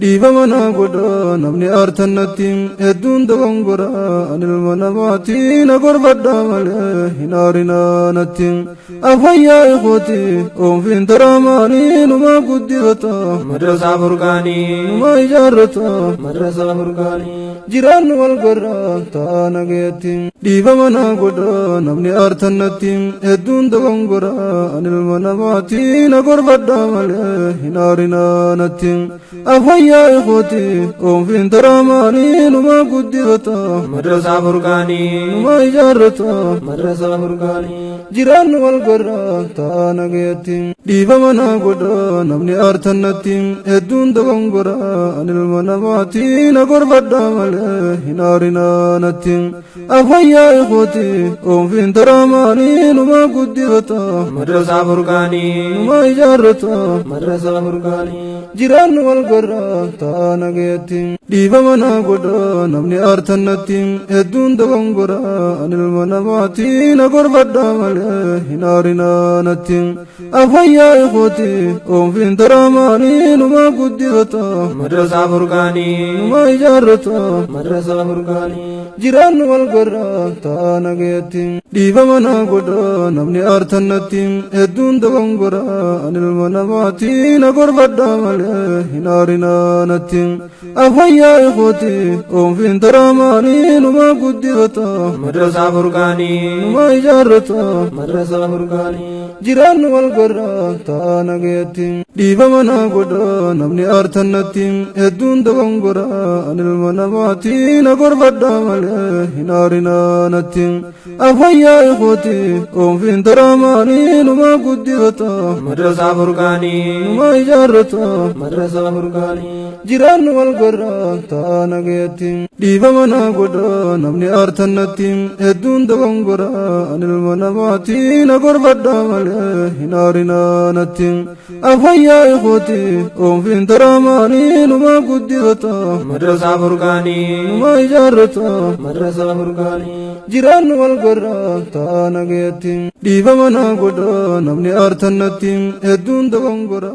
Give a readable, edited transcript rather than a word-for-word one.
Dhiifamana godha namni aartannattiin hedduun dogongora anilma namaatiin agorbadhaa malee hin aarinanattiin afayyaa ikooti oomfiin taraamaanii numa guddifata madrasaa furqaanii numa ijaarrata madrasaa furqaanii jiraannu walgarraa ta'a nageettiin dhiifamana godha namni aartannattiin hedduun dogongora anilma namaatiin agorbadhaa malee hin aarinanattiin afayyaa ikooti oomfiin taraamaanii numa guddifata madrasaa furqaanii numa ijaarrata madrasaa furqaanii jiraannu walgarraa ta'a nageettiin dhiifamana godha namni aartannattiin hedduun dogongora anilma namaatiin agorbadhaa malee hin aarinanattiin afayyaa ikooti oomfiin taraamaanii numa guddifata madrasaa furqaanii numa ijaarrata madrasaa furqaanii jiraannu walgarraa ta'a nageettiin dhiifamana godha namni aartannattiin hedduun dogongora anilma namaatiin agorbadhaa malee hin aarinanattiin afayyaa ikooti oomfiin taraamaanii numa guddifata madrasaa furqaanii numa ijaarrata madrasaa furqaanii jiraannu walgarraa ta'a nageettiin dhiifamana godha namni aartannattiin hedduun dogongora anilma namaatiin agorbadhaa malee hin aarinanattiin afayyaa ikooti oomfiin taraamaanii numa guddifata madrasaa furqaanii numa ijaarrata madrasaa furqaanii jiraannu walgarraa ta'a nageettiin dhiifamana godha namni aartannattiin hedduun dogongora anilma namaatiin agorbadhaa malee hin aarinanattiin afayyaa ikooti oomfiin taraamaanii numa guddifata madrasaa furqaanii numa ijaarrata madrasaa furqaanii jiraannu walgarraa ta'a nageettiin dhiifamana godha namni aartannattiin hedduun dogongora anilma namaatiin agorbadhaa malee hin aarinanattiin afayyaa ikooti oomfiin taraamaanii numa guddifata madrasaa furqaanii numa ijaarrata madrasaa furqaanii jiraannu walgarraa ta'a nageettiin dhiifamana godha namni aartannattiin hedduun dogongora